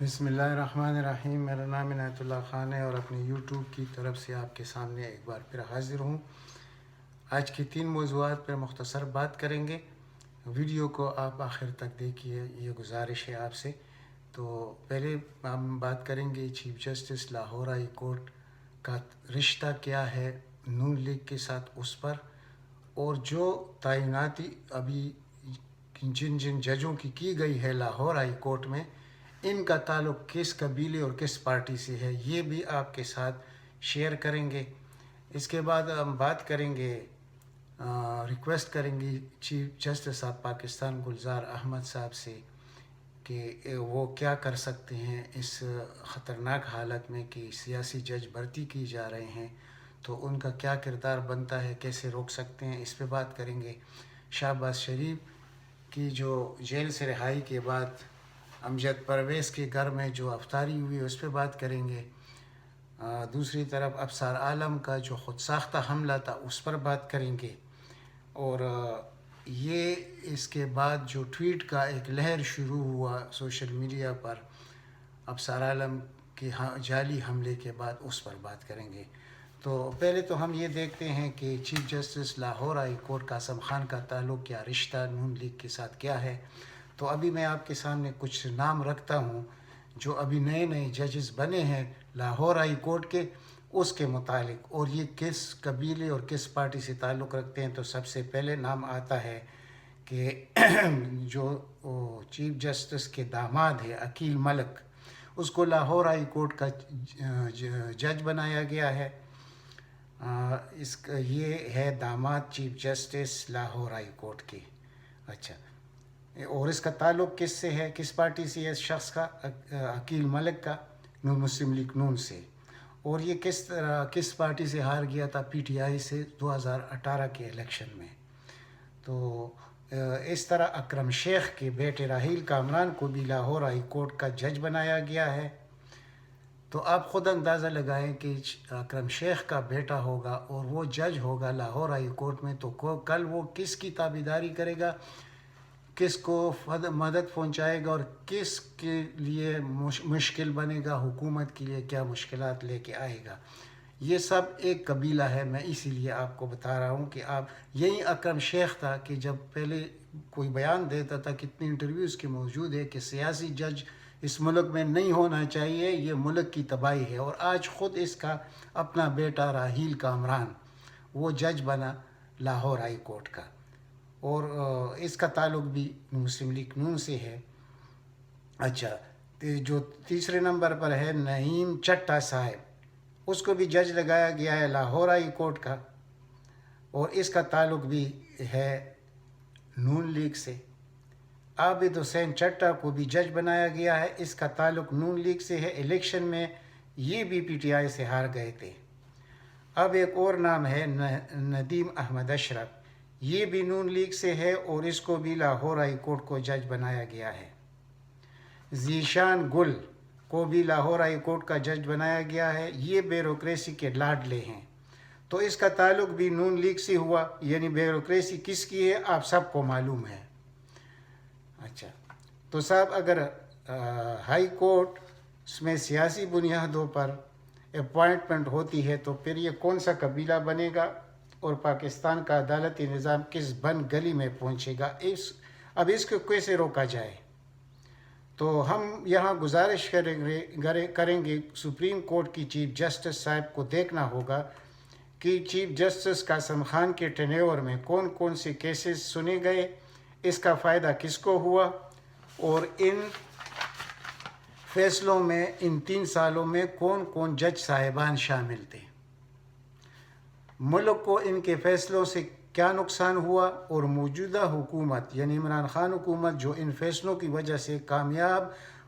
بسم اللہ الرحمن الرحیم۔ میرا نام عنایت اللہ خان ہے اور اپنے یوٹیوب کی طرف سے آپ کے سامنے ایک بار پھر حاضر ہوں۔ آج کی 3 موضوعات پر مختصر بات کریں گے۔ ویڈیو کو آپ آخر تک دیکھیے، یہ گزارش ہے آپ سے۔ تو پہلے ہم بات کریں گے chief justice Lahore high court کا رشتہ کیا ہے نون لیگ کے ساتھ، اس پر، اور جو تعیناتی ابھی جن ججوں کی گئی ہے لاہور ہائی کورٹ میں، ان کا تعلق کس قبیلے اور کس پارٹی سے ہے، یہ بھی آپ کے ساتھ شیئر کریں گے۔ اس کے بعد ہم بات کریں گے، ریکویسٹ کریں گے chief justice of Pakistan Gulzar Ahmed صاحب سے کہ وہ کیا کر سکتے ہیں اس خطرناک حالت میں کہ سیاسی جج بھرتی کی جا رہے ہیں، تو ان کا کیا کردار بنتا ہے، کیسے روک سکتے ہیں، اس پہ بات کریں گے۔ شہباز شریف کی جو جیل سے رہائی کے بعد امجد پرویز کے گھر میں جو افطاری ہوئی، اس پہ بات کریں گے۔ دوسری طرف ابصار عالم کا جو خود ساختہ حملہ تھا، اس پر بات کریں گے۔ اور یہ اس کے بعد جو ٹویٹ کا ایک لہر شروع ہوا سوشل میڈیا پر ابصار عالم کے جعلی حملے کے بعد، اس پر بات کریں گے۔ تو پہلے تو ہم یہ دیکھتے ہیں کہ chief justice Lahore high court Qasim Khan کا تعلق یا رشتہ نون لیگ کے ساتھ کیا ہے۔ تو ابھی میں آپ کے سامنے کچھ نام رکھتا ہوں جو ابھی نئے ججز بنے ہیں لاہور ہائی کورٹ کے، اس کے متعلق، اور یہ کس قبیلے اور کس پارٹی سے تعلق رکھتے ہیں۔ تو سب سے پہلے نام آتا ہے کہ جو چیف جسٹس کے داماد ہے عقیل ملک، اس کو لاہور ہائی کورٹ کا جج بنایا گیا ہے۔ یہ ہے داماد chief justice Lahore high court کے۔ اچھا، اور اس کا تعلق کس سے ہے، کس پارٹی سے ہے اس شخص کا؟ عقیل ملک کا مسلم لیگ نون سے۔ اور یہ کس پارٹی سے ہار گیا تھا؟ پی ٹی آئی سے 2018 کے الیکشن میں۔ تو اس طرح اکرم شیخ کے بیٹے راحیل کامران کو بھی لاہور ہائی کورٹ کا جج بنایا گیا ہے۔ تو آپ خود اندازہ لگائیں کہ اکرم شیخ کا بیٹا ہوگا اور وہ جج ہوگا لاہور ہائی کورٹ میں، تو کل وہ کس کی تابعداری کرے گا، کس کو مدد پہنچائے گا، اور کس کے لیے مشکل بنے گا، حکومت کے لیے کیا مشکلات لے کے آئے گا۔ یہ سب ایک قبیلہ ہے۔ میں اسی لیے آپ کو بتا رہا ہوں کہ آپ یہی اکرم شیخ تھا کہ جب پہلے کوئی بیان دیتا تھا، کتنے انٹرویوز کے موجود ہے، کہ سیاسی جج اس ملک میں نہیں ہونا چاہیے، یہ ملک کی تباہی ہے، اور آج خود اس کا اپنا بیٹا راحیل کامران وہ جج بنا لاہور ہائی کورٹ کا، اور اس کا تعلق بھی مسلم لیگ نون سے ہے۔ اچھا، جو تیسرے نمبر پر ہے نعیم چٹا صاحب، اس کو بھی جج لگایا گیا ہے لاہور ہائی کورٹ کا، اور اس کا تعلق بھی ہے نون لیگ سے۔ عابد حسین چٹا کو بھی جج بنایا گیا ہے، اس کا تعلق نون لیگ سے ہے۔ الیکشن میں یہ بھی پی ٹی آئی سے ہار گئے تھے۔ اب ایک اور نام ہے ندیم احمد اشرف، یہ بھی نون لیگ سے ہے، اور اس کو بھی لاہور ہائی کورٹ کو جج بنایا گیا ہے۔ ذیشان گل کو بھی لاہور ہائی کورٹ کا جج بنایا گیا ہے، یہ بیوروکریسی کے لاڈلے ہیں۔ تو اس کا تعلق بھی نون لیگ سے ہوا، یعنی بیوروکریسی کس کی ہے آپ سب کو معلوم ہے۔ اچھا، تو صاحب اگر ہائی کورٹ میں سیاسی بنیادوں پر اپوائنٹمنٹ ہوتی ہے، تو پھر یہ کون سا قبیلہ بنے گا اور پاکستان کا عدالتی نظام کس بند گلی میں پہنچے گا؟ اب اس کو کیسے روکا جائے؟ تو ہم یہاں گزارش کریں گے سپریم کورٹ کی چیف جسٹس صاحب کو دیکھنا ہوگا کہ چیف جسٹس قاسم خان کے ٹینیور میں کون کون سے کیسز سنے گئے، اس کا فائدہ کس کو ہوا، اور ان فیصلوں میں ان 3 سالوں میں کون کون جج صاحبان شامل تھے، ملک کو ان کے فیصلوں سے کیا نقصان ہوا، اور موجودہ حکومت یعنی عمران خان حکومت جو ان فیصلوں کی وجہ سے کامیاب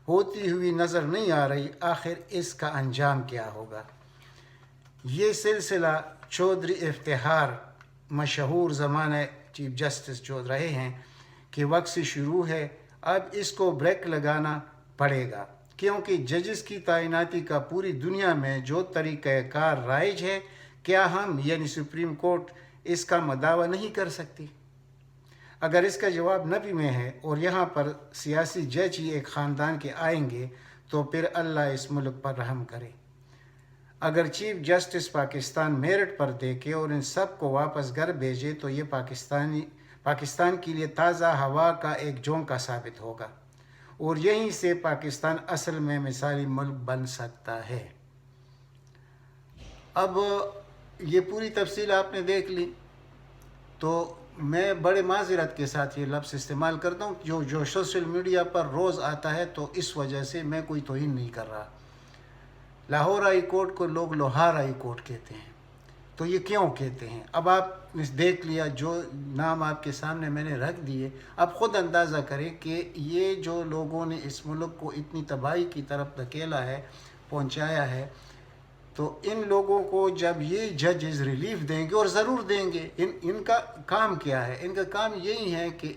ہوتی ہوئی نظر نہیں آ رہی، آخر اس کا انجام کیا ہوگا۔ یہ سلسلہ چودھری افتخار مشہور زمانہ چیف جسٹس جو رہے ہیں کے وقت سے شروع ہے۔ اب اس کو بریک لگانا پڑے گا، کیونکہ ججز کی تعیناتی کا پوری دنیا میں جو طریقہ کار رائج ہے، کیا ہم یعنی سپریم کورٹ اس کا مداوا نہیں کر سکتی؟ اگر اس کا جواب نفی میں ہے اور یہاں پر سیاسی جج ہی ایک خاندان کے آئیں گے، تو پھر اللہ اس ملک پر رحم کرے۔ اگر چیف جسٹس پاکستان میرٹ پر دیکھے اور ان سب کو واپس گھر بھیجے تو یہ پاکستان کے لیے تازہ ہوا کا ایک جھونکا ثابت ہوگا، اور یہیں سے پاکستان اصل میں مثالی ملک بن سکتا ہے۔ اب یہ پوری تفصیل آپ نے دیکھ لی، تو میں بڑے معذرت کے ساتھ یہ لفظ استعمال کرتا ہوں جو سوشل میڈیا پر روز آتا ہے، تو اس وجہ سے میں کوئی توہین نہیں کر رہا۔ لاہور ہائی کورٹ کو لوگ لوہار ہائی کورٹ کہتے ہیں، تو یہ کیوں کہتے ہیں؟ اب آپ نے دیکھ لیا، جو نام آپ کے سامنے میں نے رکھ دیے، اب خود اندازہ کریں کہ یہ جو لوگوں نے اس ملک کو اتنی تباہی کی طرف دھکیلا ہے، پہنچایا ہے، تو ان لوگوں کو جب یہ ججز ریلیف دیں گے، اور ضرور دیں گے، ان کا کام کیا ہے؟ ان کا کام یہی ہے کہ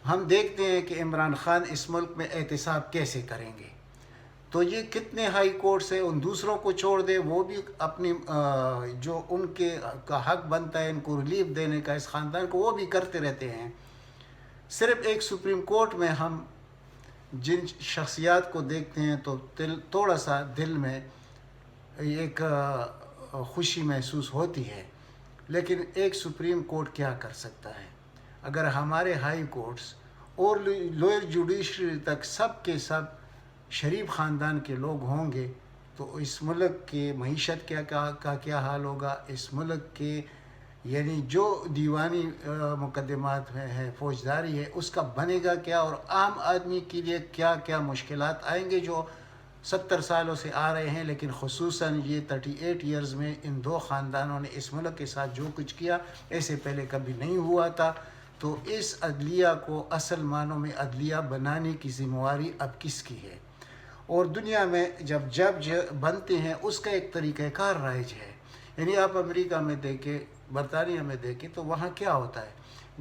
ہم دیکھتے ہیں کہ عمران خان اس ملک میں احتساب کیسے کریں گے، تو یہ کتنے ہائی کورٹس ہیں، ان دوسروں کو چھوڑ دے، وہ بھی اپنی جو ان کے کا حق بنتا ہے ان کو ریلیف دینے کا، اس خاندان کو، وہ بھی کرتے رہتے ہیں۔ صرف ایک سپریم کورٹ میں ہم جن شخصیات کو دیکھتے ہیں تو تھوڑا سا دل میں ایک خوشی محسوس ہوتی ہے، لیکن ایک سپریم کورٹ کیا کر سکتا ہے؟ اگر ہمارے ہائی کورٹس اور لوئر جوڈیشری تک سب کے سب شریف خاندان کے لوگ ہوں گے تو اس ملک کے معیشت کا کیا حال ہوگا؟ اس ملک کے یعنی جو دیوانی مقدمات ہے، فوجداری ہے، اس کا بنے گا کیا؟ اور عام آدمی کے لیے کیا کیا مشکلات آئیں گے جو 70 سالوں سے آ رہے ہیں، لیکن خصوصاً یہ 38 ایئرز میں ان دو خاندانوں نے اس ملک کے ساتھ جو کچھ کیا، ایسے پہلے کبھی نہیں ہوا تھا۔ تو اس عدلیہ کو اصل معنوں میں عدلیہ بنانے کی ذمہ داری اب کس کی ہے؟ اور دنیا میں جب جج بنتے ہیں اس کا ایک طریقہ کار رائج ہے، یعنی آپ امریکہ میں دیکھیں، برطانیہ میں دیکھیں، تو وہاں کیا ہوتا ہے؟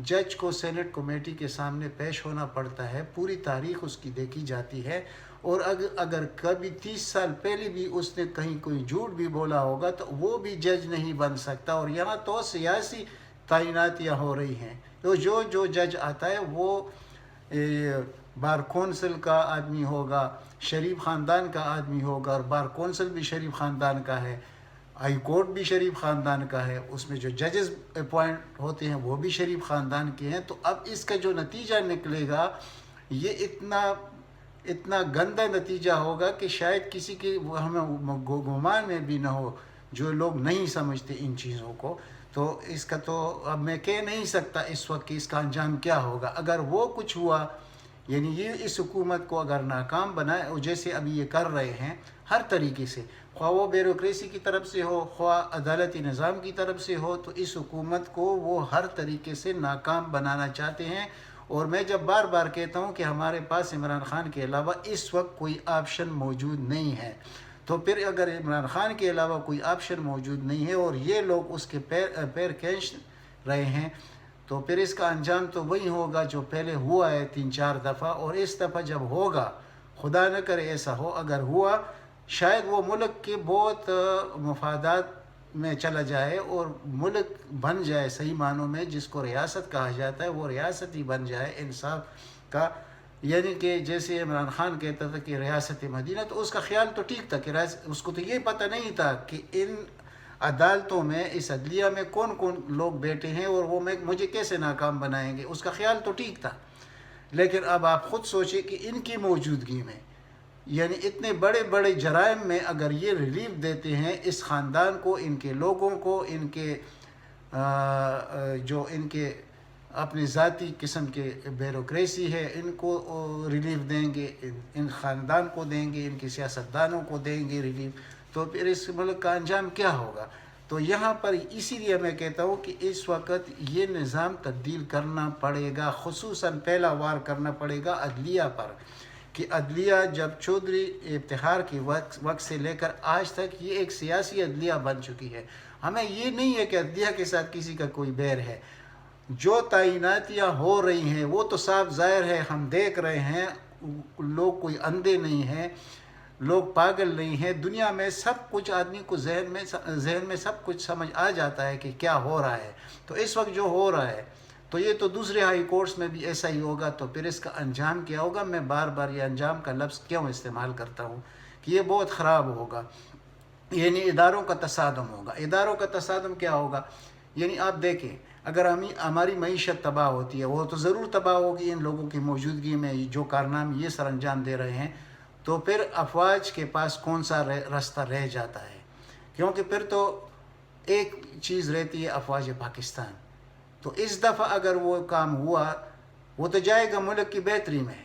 جج کو سینٹ کمیٹی کے سامنے پیش ہونا پڑتا ہے، پوری تاریخ اس کی دیکھی جاتی ہے، اور اگر کبھی 30 سال پہلے بھی اس نے کہیں کوئی جھوٹ بھی بولا ہوگا تو وہ بھی جج نہیں بن سکتا۔ اور یہاں تو سیاسی تعیناتیاں ہو رہی ہیں، جو جج آتا ہے وہ بار کونسل کا آدمی ہوگا، شریف خاندان کا آدمی ہوگا، اور بار کونسل بھی شریف خاندان کا ہے، ہائی کورٹ بھی شریف خاندان کا ہے، اس میں جو ججز اپوائنٹ ہوتے ہیں وہ بھی شریف خاندان کے ہیں۔ تو اب اس کا جو نتیجہ نکلے گا یہ اتنا گندا نتیجہ ہوگا کہ شاید کسی کے ہمیں گمان میں بھی نہ ہو، جو لوگ نہیں سمجھتے ان چیزوں کو۔ تو اس کا تو اب میں کہہ نہیں سکتا اس وقت کہ اس کا انجام کیا ہوگا۔ اگر وہ کچھ ہوا، یعنی یہ اس حکومت کو اگر ناکام بنائے، جیسے ابھی یہ کر رہے ہیں ہر طریقے سے، خواہ وہ بیوروکریسی کی طرف سے ہو، خواہ عدالتی نظام کی طرف سے ہو، تو اس حکومت کو وہ ہر طریقے سے ناکام بنانا چاہتے ہیں۔ اور میں جب بار بار کہتا ہوں کہ ہمارے پاس عمران خان کے علاوہ اس وقت کوئی آپشن موجود نہیں ہے، تو پھر اگر عمران خان کے علاوہ کوئی آپشن موجود نہیں ہے اور یہ لوگ اس کے پیر کھینچ رہے ہیں، تو پھر اس کا انجام تو وہی ہوگا جو پہلے ہوا ہے 3-4 دفعہ۔ اور اس دفعہ جب ہوگا، خدا نہ کرے ایسا ہو، اگر ہوا شاید وہ ملک کے بہت مفادات میں چلا جائے اور ملک بن جائے صحیح معنوں میں، جس کو ریاست کہا جاتا ہے، وہ ریاست ہی بن جائے انصاف کا۔ یعنی کہ جیسے عمران خان کہتا تھا کہ ریاست مدینہ، تو اس کا خیال تو ٹھیک تھا کہ اس کو تو یہ پتہ نہیں تھا کہ ان عدالتوں میں، اس عدلیہ میں کون کون لوگ بیٹھے ہیں اور وہ مجھے کیسے ناکام بنائیں گے۔ اس کا خیال تو ٹھیک تھا، لیکن اب آپ خود سوچیں کہ ان کی موجودگی میں، یعنی اتنے بڑے بڑے جرائم میں اگر یہ ریلیف دیتے ہیں اس خاندان کو، ان کے لوگوں کو، ان کے جو ان کے اپنے ذاتی قسم کے بیوروکریسی ہے، ان کو ریلیف دیں گے، ان خاندان کو دیں گے، ان کے سیاستدانوں کو دیں گے ریلیف، تو پھر اس ملک کا انجام کیا ہوگا؟ تو یہاں پر اسی لیے میں کہتا ہوں کہ اس وقت یہ نظام تبدیل کرنا پڑے گا، خصوصاً پہلا وار کرنا پڑے گا عدلیہ پر، کہ عدلیہ جب چودھری افتخار کے وقت سے لے کر آج تک یہ ایک سیاسی عدلیہ بن چکی ہے۔ ہمیں یہ نہیں ہے کہ عدلیہ کے ساتھ کسی کا کوئی بیر ہے، جو تعیناتیاں ہو رہی ہیں وہ تو صاف ظاہر ہے، ہم دیکھ رہے ہیں، لوگ کوئی اندھے نہیں ہیں، لوگ پاگل نہیں ہیں، دنیا میں سب کچھ آدمی کو ذہن میں سب کچھ سمجھ آ جاتا ہے کہ کیا ہو رہا ہے۔ تو اس وقت جو ہو رہا ہے تو یہ تو دوسرے ہائی کورٹس میں بھی ایسا ہی ہوگا. تو پھر اس کا انجام کیا ہوگا؟ میں بار بار یہ انجام کا لفظ کیوں استعمال کرتا ہوں کہ یہ بہت خراب ہوگا. یعنی اداروں کا تصادم ہوگا. اداروں کا تصادم کیا ہوگا؟ یعنی آپ دیکھیں، اگر ہماری معیشت تباہ ہوتی ہے، وہ تو ضرور تباہ ہوگی ان لوگوں کی موجودگی میں جو کارنامے یہ سر انجام دے رہے ہیں. تو پھر افواج کے پاس کون سا راستہ رہ جاتا ہے؟ کیونکہ پھر تو ایک چیز رہتی ہے افواج پاکستان. تو اس دفعہ اگر وہ کام ہوا، وہ تو جائے گا ملک کی بہتری میں.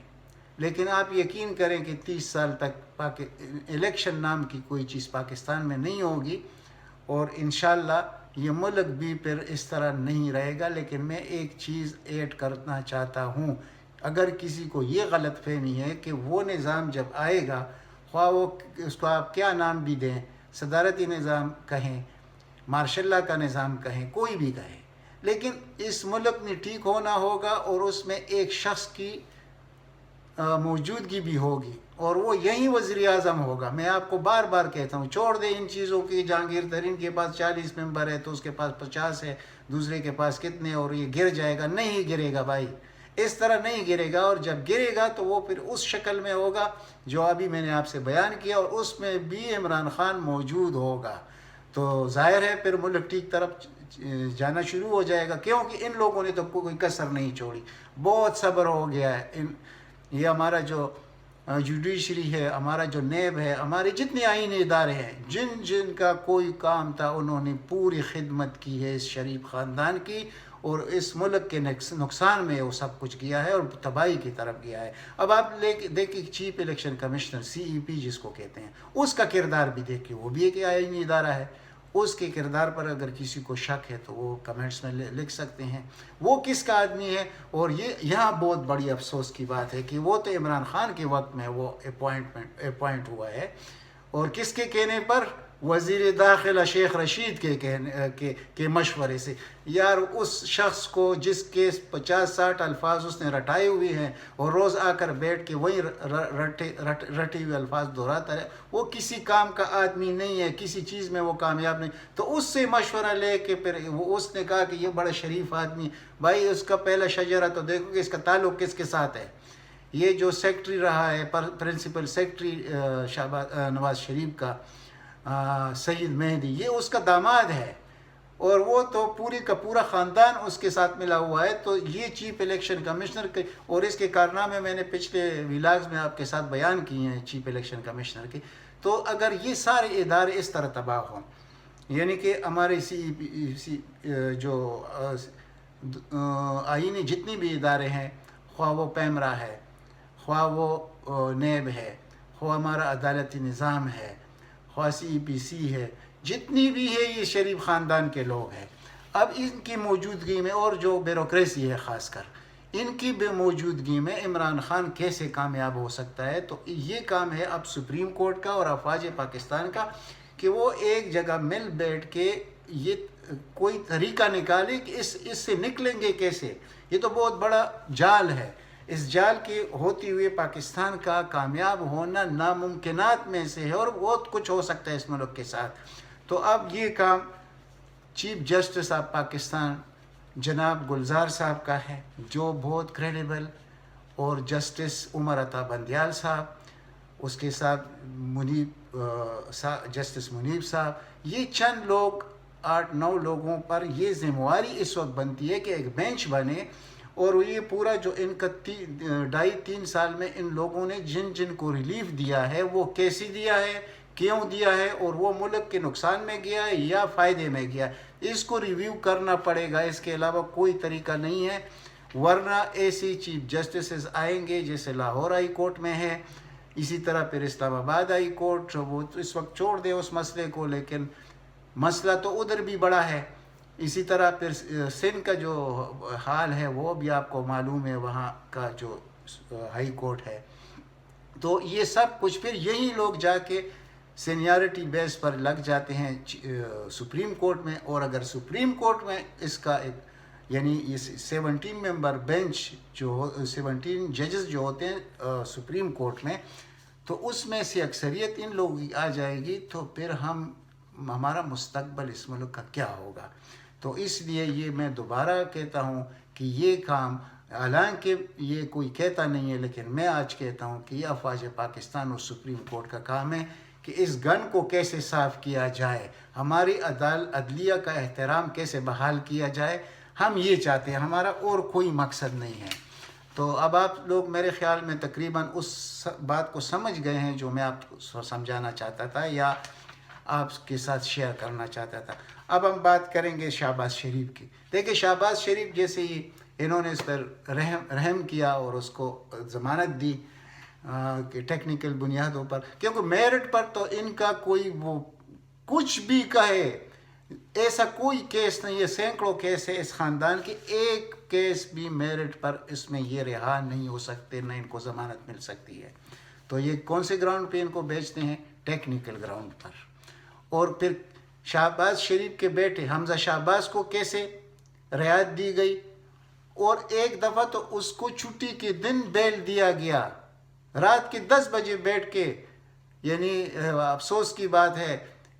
لیکن آپ یقین کریں کہ 30 سال تک الیکشن نام کی کوئی چیز پاکستان میں نہیں ہوگی، اور انشاءاللہ یہ ملک بھی پھر اس طرح نہیں رہے گا. لیکن میں ایک چیز ایڈ کرنا چاہتا ہوں، اگر کسی کو یہ غلط فہمی ہے کہ وہ نظام جب آئے گا، خواہ وہ اس کو آپ کیا نام بھی دیں، صدارتی نظام کہیں، مارشل لا کا نظام کہیں، کوئی بھی کہیں، لیکن اس ملک میں ٹھیک ہونا ہوگا اور اس میں ایک شخص کی موجودگی بھی ہوگی، اور وہ یہی وزیر اعظم ہوگا. میں آپ کو بار بار کہتا ہوں، چھوڑ دیں ان چیزوں کی. جہانگیر ترین کے پاس 40 ممبر ہے تو اس کے پاس 50 ہے، دوسرے کے پاس کتنے، اور یہ گر جائے گا. نہیں گرے گا بھائی، اس طرح نہیں گرے گا. اور جب گرے گا تو وہ پھر اس شکل میں ہوگا جو ابھی میں نے آپ سے بیان کیا، اور اس میں بھی عمران خان موجود ہوگا. تو ظاہر ہے پھر ملک ٹھیک طرف جانا شروع ہو جائے گا، کیونکہ ان لوگوں نے تو کوئی کسر نہیں چھوڑی. بہت صبر ہو گیا ہے. یہ ہمارا جو جوڈیشری ہے، ہمارا جو نیب ہے، ہمارے جتنے آئینی ادارے ہیں، جن کا کوئی کام تھا، انہوں نے پوری خدمت کی ہے اس شریف خاندان کی، اور اس ملک کے نقصان میں وہ سب کچھ کیا ہے اور تباہی کی طرف گیا ہے. اب آپ دیکھیں چیف الیکشن کمشنر CEP جس کو کہتے ہیں، اس کا کردار بھی دیکھیے. وہ بھی ایک آئینی ادارہ ہے. اس کے کردار پر اگر کسی کو شک ہے تو وہ کمنٹس میں لکھ سکتے ہیں وہ کس کا آدمی ہے. اور یہاں بہت بڑی افسوس کی بات ہے کہ وہ تو عمران خان کے وقت میں وہ اپوائنٹ ہوا ہے، اور کس کے کہنے پر؟ وزیر داخلہ شیخ رشید کے مشورے سے. یار اس شخص کو جس کے 50-60 الفاظ اس نے رٹائے ہوئے ہیں اور روز آ کر بیٹھ کے وہی رٹے ہوئے الفاظ دہراتا ہے، وہ کسی کام کا آدمی نہیں ہے، کسی چیز میں وہ کامیاب نہیں. تو اس سے مشورہ لے کے پھر اس نے کہا کہ یہ بڑا شریف آدمی. بھائی اس کا پہلا شجرہ تو دیکھو کہ اس کا تعلق کس کے ساتھ ہے. یہ جو سیکٹری رہا ہے، پرنسپل سیکٹری نواز شریف کا، سید مہدی، یہ اس کا داماد ہے، اور وہ تو پوری کا پورا خاندان اس کے ساتھ ملا ہوا ہے. تو یہ چیف الیکشن کمشنر کے، اور اس کے کارنامے میں نے پچھلے ویلاگز میں آپ کے ساتھ بیان کیے ہیں چیف الیکشن کمشنر کے. تو اگر یہ سارے ادارے اس طرح تباہ ہوں، یعنی کہ ہمارے جو آئینی جتنی بھی ادارے ہیں، خواہ وہ پیمرا ہے، خواہ وہ نیب ہے، خواہ ہمارا عدالتی نظام ہے، خواہ CPC ہے، جتنی بھی ہے یہ شریف خاندان کے لوگ ہیں. اب ان کی موجودگی میں، اور جو بیوروکریسی ہے خاص کر، ان کی بے موجودگی میں عمران خان کیسے کامیاب ہو سکتا ہے؟ تو یہ کام ہے اب سپریم کورٹ کا اور افواج پاکستان کا کہ وہ ایک جگہ مل بیٹھ کے یہ کوئی طریقہ نکالے کہ اس سے نکلیں گے کیسے. یہ تو بہت بڑا جال ہے. اس جال کے ہوتے ہوئے پاکستان کا کامیاب ہونا ناممکنات میں سے ہے، اور بہت کچھ ہو سکتا ہے اس ملک کے ساتھ. تو اب یہ کام چیف جسٹس آف پاکستان جناب گلزار صاحب کا ہے، جو بہت کریڈیبل، اور جسٹس عمر عطا بندیال صاحب، اس کے ساتھ جسٹس منیب صاحب، یہ چند لوگ 8-9 لوگوں پر یہ ذمہ اس وقت بنتی ہے کہ ایک بینچ بنے، اور یہ پورا جو ان کا 2.5-3 سال میں ان لوگوں نے جن کو ریلیف دیا ہے وہ کیسے دیا ہے، کیوں دیا ہے، اور وہ ملک کے نقصان میں گیا ہے یا فائدے میں گیا ہے، اس کو ریویو کرنا پڑے گا. اس کے علاوہ کوئی طریقہ نہیں ہے. ورنہ ایسی چیف جسٹسز آئیں گے جیسے لاہور ہائی کورٹ میں ہے، اسی طرح پھر اسلام آباد ہائی کورٹ، وہ اس وقت چھوڑ دے اس مسئلے کو، لیکن مسئلہ تو ادھر بھی بڑا ہے. اسی طرح پھر سندھ کا جو حال ہے وہ بھی آپ کو معلوم ہے، وہاں کا جو ہائی کورٹ ہے. تو یہ سب کچھ پھر یہی لوگ جا کے سینیارٹی بیس پر لگ جاتے ہیں سپریم کورٹ میں. اور اگر سپریم کورٹ میں اس کا ایک، یعنی یہ 17 ممبر بینچ جو 17 ججز جو ہوتے ہیں سپریم کورٹ میں، تو اس میں سے اکثریت ان لوگوں کی آ جائے گی، تو پھر ہمارا مستقبل اس ملک کا کیا ہوگا. تو اس لیے یہ میں دوبارہ کہتا ہوں کہ یہ کام حالانکہ یہ کوئی کہتا نہیں ہے، لیکن میں آج کہتا ہوں کہ یہ افواج پاکستان اور سپریم کورٹ کا کام ہے کہ اس گن کو کیسے صاف کیا جائے، ہماری عدلیہ کا احترام کیسے بحال کیا جائے. ہم یہ چاہتے ہیں، ہمارا اور کوئی مقصد نہیں ہے. تو اب آپ لوگ میرے خیال میں تقریباً اس بات کو سمجھ گئے ہیں جو میں آپ کو سمجھانا چاہتا تھا یا آپ کے ساتھ شیئر کرنا چاہتا تھا. اب ہم بات کریں گے شہباز شریف کی. دیکھیں شہباز شریف جیسے ہی انہوں نے اس پر رحم کیا اور اس کو ضمانت دی کہ ٹیکنیکل بنیادوں پر، کیونکہ میرٹ پر تو ان کا کوئی وہ کچھ بھی کہے ایسا کوئی کیس نہیں ہے. سینکڑوں کیس ہے اس خاندان کے، ایک کیس بھی میرٹ پر اس میں یہ رہا نہیں ہو سکتے، نہ ان کو ضمانت مل سکتی ہے. تو یہ کون سے گراؤنڈ پہ ان کو بیچتے ہیں؟ ٹیکنیکل گراؤنڈ پر. اور پھر شہباز شریف کے بیٹے حمزہ شہباز کو کیسے رعایت دی گئی، اور ایک دفعہ تو اس کو چھٹی کے دن بیل دیا گیا، رات کے 10 بجے بیٹھ کے، یعنی افسوس کی بات ہے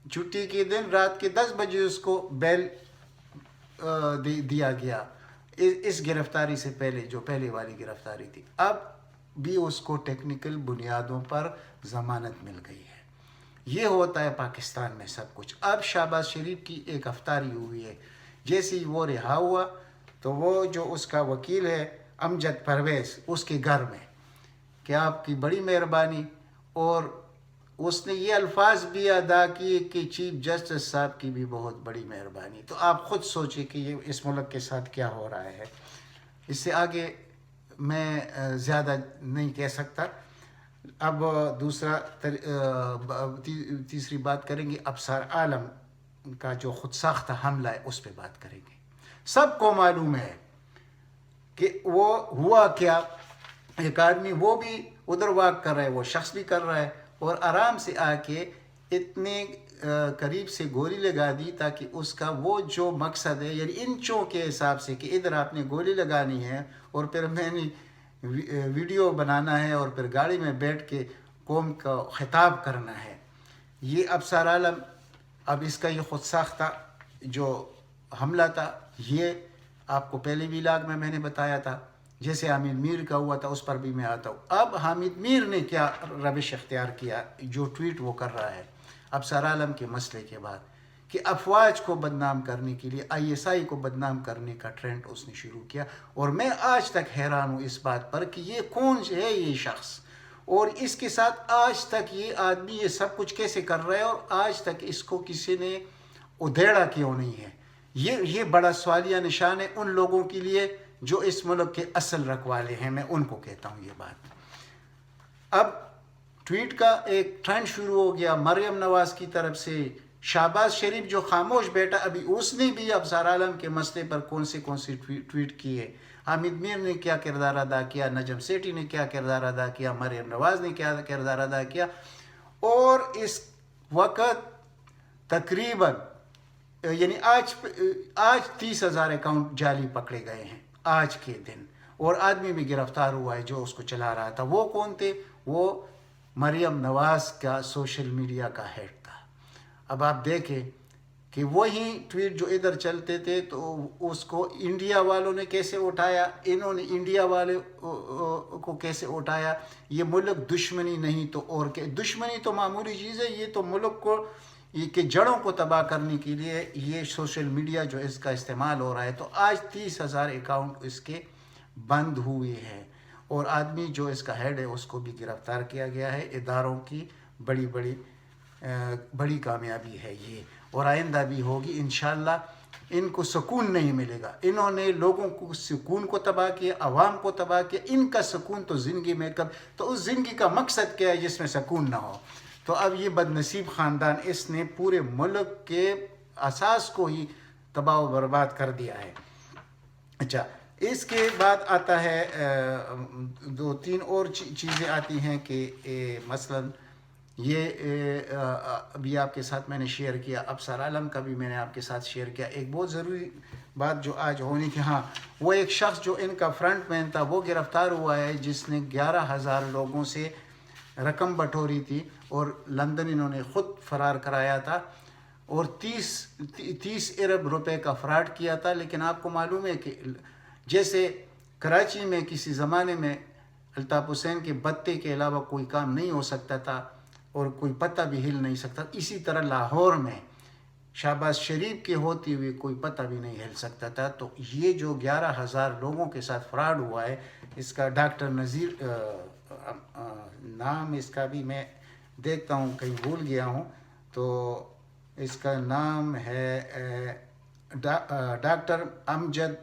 چھٹی کے دن رات کے 10 بجے اس کو بیل دیا گیا اس گرفتاری سے پہلے جو پہلے والی گرفتاری تھی. اب بھی اس کو ٹیکنیکل بنیادوں پر ضمانت مل گئی ہے. یہ ہوتا ہے پاکستان میں سب کچھ. اب شہباز شریف کی ایک افطاری ہوئی ہے، جیسے ہی وہ رہا ہوا تو وہ جو اس کا وکیل ہے امجد پرویز اس کے گھر میں کہ آپ کی بڑی مہربانی، اور اس نے یہ الفاظ بھی ادا کیے کہ چیف جسٹس صاحب کی بھی بہت بڑی مہربانی. تو آپ خود سوچیں کہ یہ اس ملک کے ساتھ کیا ہو رہا ہے. اس سے آگے میں زیادہ نہیں کہہ سکتا. اب تیسری بات کریں گے ابصار عالم کا جو خود ساختہ حملہ ہے اس پہ بات کریں گے. سب کو معلوم ہے کہ وہ ہوا کیا. ایک آدمی وہ بھی ادھر واک کر رہا ہے، وہ شخص بھی کر رہا ہے، اور آرام سے آ کے اتنے قریب سے گولی لگا دی تاکہ اس کا وہ جو مقصد ہے، یعنی انچوں کے حساب سے کہ ادھر آپ نے گولی لگانی ہے اور پھر میں نے ویڈیو بنانا ہے اور پھر گاڑی میں بیٹھ کے قوم کا خطاب کرنا ہے. یہ ابصار عالم، اب اس کا یہ خود ساختہ جو حملہ تھا یہ آپ کو پہلے ویلاگ میں نے بتایا تھا. جیسے حامد میر کا ہوا تھا اس پر بھی میں آتا ہوں. اب حامد میر نے کیا روش اختیار کیا، جو ٹویٹ وہ کر رہا ہے ابصار عالم کے مسئلے کے بعد، کہ افواج کو بدنام کرنے کے لیے ISI کو بدنام کرنے کا ٹرینڈ اس نے شروع کیا. اور میں آج تک حیران ہوں اس بات پر کہ یہ کون ہے یہ شخص، اور اس کے ساتھ آج تک یہ آدمی یہ سب کچھ کیسے کر رہا ہے، اور آج تک اس کو کسی نے ادھیڑا کیوں نہیں ہے. یہ بڑا سوالیہ نشان ہے ان لوگوں کے لیے جو اس ملک کے اصل رکھوالے ہیں. میں ان کو کہتا ہوں یہ بات. اب ٹویٹ کا ایک ٹرینڈ شروع ہو گیا مریم نواز کی طرف سے. شہباز شریف جو خاموش بیٹا، ابھی اس نے بھی ابصار عالم کے مسئلے پر کون سے ٹویٹ کیے. حامد میر نے کیا کردار ادا کیا، نجم سیٹھی نے کیا کردار ادا کیا، مریم نواز نے کیا کردار ادا کیا. اور اس وقت تقریباً یعنی آج 30,000 اکاؤنٹ جعلی پکڑے گئے ہیں آج کے دن، اور آدمی بھی گرفتار ہوا ہے جو اس کو چلا رہا تھا. وہ کون تھے؟ وہ مریم نواز کا سوشل میڈیا کا ہیڈ تھا. اب آپ دیکھیں کہ وہی ٹویٹ جو ادھر چلتے تھے تو اس کو انڈیا والوں نے کیسے اٹھایا، انہوں نے انڈیا والے کو کیسے اٹھایا. یہ ملک دشمنی نہیں تو اور کہ دشمنی تو معمولی چیز ہے، یہ تو ملک کو یہ کہ جڑوں کو تباہ کرنے کے لیے یہ سوشل میڈیا جو اس کا استعمال ہو رہا ہے. تو آج 30,000 اکاؤنٹ اس کے بند ہوئے ہیں، اور آدمی جو اس کا ہیڈ ہے اس کو بھی گرفتار کیا گیا ہے. اداروں کی بڑی کامیابی ہے یہ، اور آئندہ بھی ہوگی انشاءاللہ. ان کو سکون نہیں ملے گا. انہوں نے لوگوں کو سکون کو تباہ کیا، عوام کو تباہ کیا. ان کا سکون تو زندگی میں تو اس زندگی کا مقصد کیا ہے جس میں سکون نہ ہو. تو اب یہ بد نصیب خاندان اس نے پورے ملک کے اساس کو ہی تباہ و برباد کر دیا ہے. اچھا، اس کے بعد آتا ہے 2-3 اور چیزیں آتی ہیں کہ مثلا یہ ابھی آپ کے ساتھ میں نے شیئر کیا، ابصار عالم کا بھی میں نے آپ کے ساتھ شیئر کیا. ایک بہت ضروری بات جو آج ہونی تھی، ہاں، وہ ایک شخص جو ان کا فرنٹ مین تھا وہ گرفتار ہوا ہے جس نے 11,000 لوگوں سے رقم بٹوری تھی اور لندن انہوں نے خود فرار کرایا تھا. اور 30 ارب روپے کا فراڈ کیا تھا. لیکن آپ کو معلوم ہے کہ جیسے کراچی میں کسی زمانے میں الطاف حسین کے بتے کے علاوہ کوئی کام نہیں ہو سکتا تھا اور کوئی پتہ بھی ہل نہیں سکتا، اسی طرح لاہور میں شہباز شریف کے ہوتے ہوئے کوئی پتہ بھی نہیں ہل سکتا تھا. تو یہ جو 11,000 لوگوں کے ساتھ فراڈ ہوا ہے، اس کا ڈاکٹر نذیر نام اس کا بھی میں دیکھتا ہوں، کہیں بھول گیا ہوں، تو اس کا نام ہے ڈاکٹر امجد.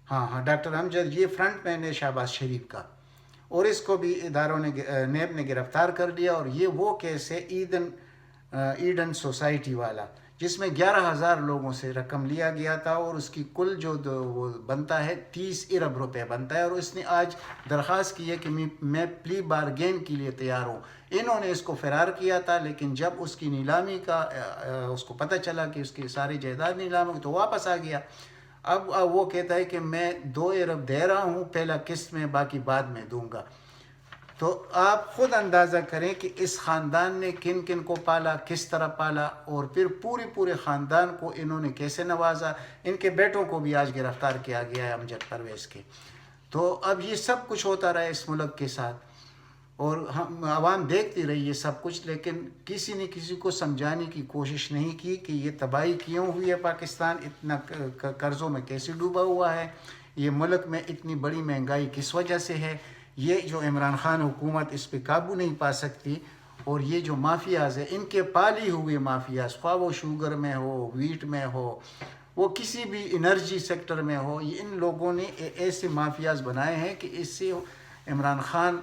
ہاں ڈاکٹر امجد، یہ فرنٹ مین ہے شہباز شریف کا، اور اس کو بھی اداروں نے نیب نے گرفتار کر لیا. اور یہ وہ کیس ہے ایڈن سوسائٹی والا، جس میں 11,000 لوگوں سے رقم لیا گیا تھا، اور اس کی کل جو وہ بنتا ہے 30 ارب روپے بنتا ہے. اور اس نے آج درخواست کی ہے کہ میں پلی بارگین کے لیے تیار ہوں. انہوں نے اس کو فرار کیا تھا، لیکن جب اس کی نیلامی کا اس کو پتہ چلا کہ اس کی ساری جائیداد نیلام ہوگی تو واپس آ گیا. اب وہ کہتا ہے کہ میں 2 ارب دے رہا ہوں پہلا قسط میں، باقی بعد میں دوں گا. تو آپ خود اندازہ کریں کہ اس خاندان نے کن کن کو پالا، کس طرح پالا، اور پھر پورے خاندان کو انہوں نے کیسے نوازا. ان کے بیٹوں کو بھی آج گرفتار کیا گیا ہے، امجد پرویز کے. تو اب یہ سب کچھ ہوتا رہا اس ملک کے ساتھ، اور ہم عوام دیکھتی رہی یہ سب کچھ، لیکن کسی نے کسی کو سمجھانے کی کوشش نہیں کی کہ یہ تباہی کیوں ہوئی ہے. پاکستان اتنا قرضوں میں کیسے ڈوبا ہوا ہے، یہ ملک میں اتنی بڑی مہنگائی کس وجہ سے ہے، یہ جو عمران خان حکومت اس پہ قابو نہیں پا سکتی. اور یہ جو مافیاز ہیں، ان کے پالی ہوئے مافیاز، خواہ وہ شوگر میں ہو، ویٹ میں ہو، وہ کسی بھی انرجی سیکٹر میں ہو، یہ ان لوگوں نے ایسے مافیاز بنائے ہیں کہ اس سے عمران خان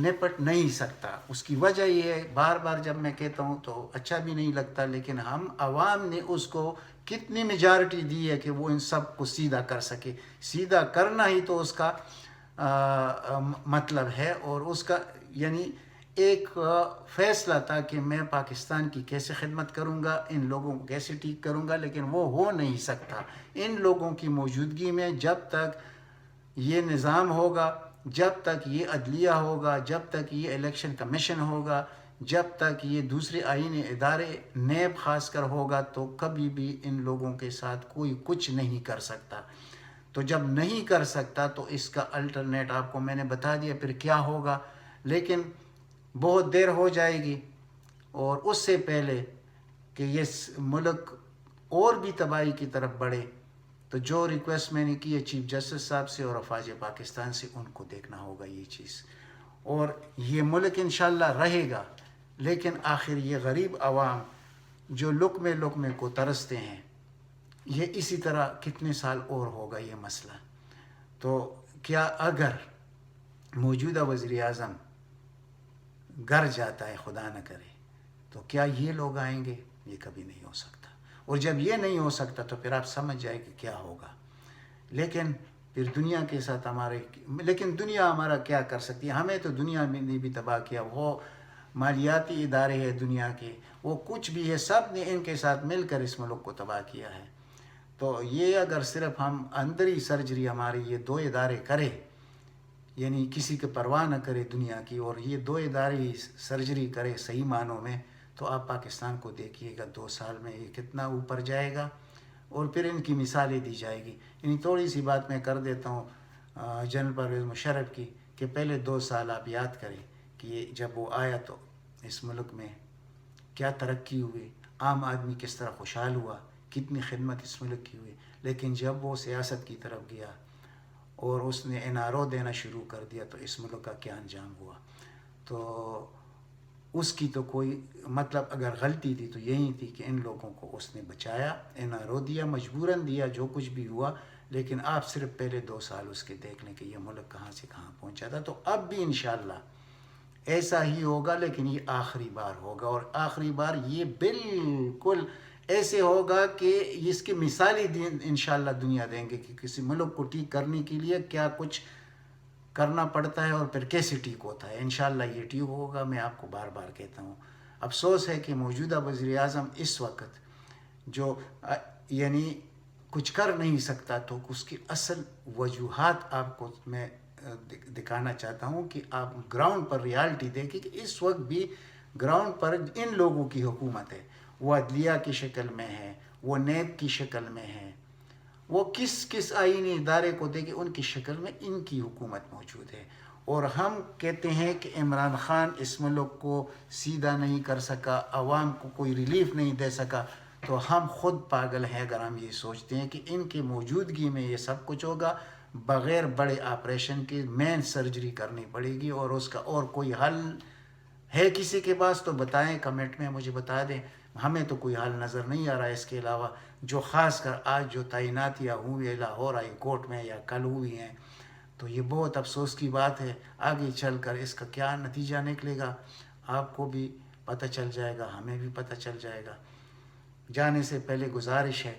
نپٹ نہیں سکتا. اس کی وجہ یہ ہے، بار بار جب میں کہتا ہوں تو اچھا بھی نہیں لگتا، لیکن ہم عوام نے اس کو کتنی میجارٹی دی ہے کہ وہ ان سب کو سیدھا کر سکے. سیدھا کرنا ہی تو اس کا مطلب ہے، اور اس کا یعنی ایک فیصلہ تھا کہ میں پاکستان کی کیسے خدمت کروں گا، ان لوگوں کو کیسے ٹھیک کروں گا. لیکن وہ ہو نہیں سکتا ان لوگوں کی موجودگی میں. جب تک یہ نظام ہوگا، جب تک یہ عدلیہ ہوگا، جب تک یہ الیکشن کمیشن ہوگا، جب تک یہ دوسرے آئینی ادارے نیب خاص کر ہوگا، تو کبھی بھی ان لوگوں کے ساتھ کوئی کچھ نہیں کر سکتا. تو جب نہیں کر سکتا تو اس کا الٹرنیٹ آپ کو میں نے بتا دیا پھر کیا ہوگا. لیکن بہت دیر ہو جائے گی، اور اس سے پہلے کہ یہ ملک اور بھی تباہی کی طرف بڑھے، تو جو ریکویسٹ میں نے کی ہے چیف جسٹس صاحب سے اور افواج پاکستان سے، ان کو دیکھنا ہوگا یہ چیز. اور یہ ملک انشاءاللہ رہے گا، لیکن آخر یہ غریب عوام جو لقمے کو ترستے ہیں، یہ اسی طرح کتنے سال اور ہوگا یہ مسئلہ. تو کیا اگر موجودہ وزیر اعظم گھر جاتا ہے، خدا نہ کرے، تو کیا یہ لوگ آئیں گے؟ یہ کبھی نہیں ہو سکتا. اور جب یہ نہیں ہو سکتا تو پھر آپ سمجھ جائیں کہ کیا ہوگا. لیکن پھر دنیا کے ساتھ لیکن دنیا ہمارا کیا کر سکتی ہے؟ ہمیں تو دنیا میں نے بھی تباہ کیا. وہ مالیاتی ادارے ہیں دنیا کے، وہ کچھ بھی ہے، سب نے ان کے ساتھ مل کر اس ملک کو تباہ کیا ہے. تو یہ اگر صرف ہم اندری سرجری ہماری یہ 2 ادارے کرے، یعنی کسی کی پرواہ نہ کرے دنیا کی، اور یہ 2 ادارے ہی سرجری کرے صحیح معنوں میں، تو آپ پاکستان کو دیکھیے گا 2 سال میں یہ کتنا اوپر جائے گا. اور پھر ان کی مثالیں دی جائے گی. یعنی تھوڑی سی بات میں کر دیتا ہوں جنرل پرویز مشرف کی، کہ پہلے 2 سال آپ یاد کریں کہ یہ جب وہ آیا تو اس ملک میں کیا ترقی ہوئی، عام آدمی کس طرح خوشحال ہوا، کتنی خدمت اس ملک کی ہوئی. لیکن جب وہ سیاست کی طرف گیا اور اس نے NRO دینا شروع کر دیا تو اس ملک کا کیا انجام ہوا. تو اس کی تو کوئی مطلب اگر غلطی تھی تو یہی تھی کہ ان لوگوں کو اس نے بچایا، NRO دیا، مجبوراً دیا، جو کچھ بھی ہوا. لیکن آپ صرف پہلے 2 سال اس کے دیکھ لیں کہ یہ ملک کہاں سے کہاں پہنچا تھا. تو اب بھی انشاءاللہ ایسا ہی ہوگا، لیکن یہ آخری بار ہوگا. اور آخری بار یہ بالکل ایسے ہوگا کہ اس کی مثالی انشاءاللہ دنیا دیں گے کہ کسی ملک کو ٹھیک کرنے کے لیے کیا کچھ کرنا پڑتا ہے اور پھر کیسے ٹھیک ہوتا ہے. انشاءاللہ یہ ٹھیک ہوگا. میں آپ کو بار بار کہتا ہوں، افسوس ہے کہ موجودہ وزیر اعظم اس وقت جو یعنی کچھ کر نہیں سکتا، تو اس کی اصل وجوہات آپ کو میں دکھانا چاہتا ہوں کہ آپ گراؤنڈ پر ریالٹی دیکھیں کہ اس وقت بھی گراؤنڈ پر ان لوگوں کی حکومت ہے. وہ عدلیہ کی شکل میں ہے، وہ نیب کی شکل میں ہے، وہ کس آئینی ادارے کو دے کہ ان کی شکل میں ان کی حکومت موجود ہے. اور ہم کہتے ہیں کہ عمران خان اس ملک کو سیدھا نہیں کر سکا، عوام کو کوئی ریلیف نہیں دے سکا، تو ہم خود پاگل ہیں اگر ہم یہ سوچتے ہیں کہ ان کی موجودگی میں یہ سب کچھ ہوگا. بغیر بڑے آپریشن کے مین سرجری کرنی پڑے گی، اور اس کا اور کوئی حل ہے کسی کے پاس تو بتائیں، کمنٹ میں مجھے بتا دیں. ہمیں تو کوئی حل نظر نہیں آ رہا ہے اس کے علاوہ. جو خاص کر آج جو تعیناتیاں ہوئی ہیں لاہور ہائی کورٹ میں یا کل ہوئی ہیں، تو یہ بہت افسوس کی بات ہے. آگے چل کر اس کا کیا نتیجہ نکلے گا آپ کو بھی پتہ چل جائے گا، ہمیں بھی پتہ چل جائے گا. جانے سے پہلے گزارش ہے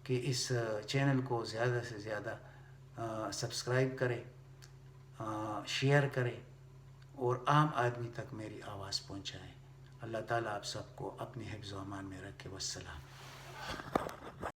کہ اس چینل کو زیادہ سے زیادہ سبسکرائب کرے، شیئر کرے اور عام آدمی تک میری آواز پہنچائے. اللہ تعالیٰ آپ سب کو اپنے حفظ و امان میں رکھے. والسلام.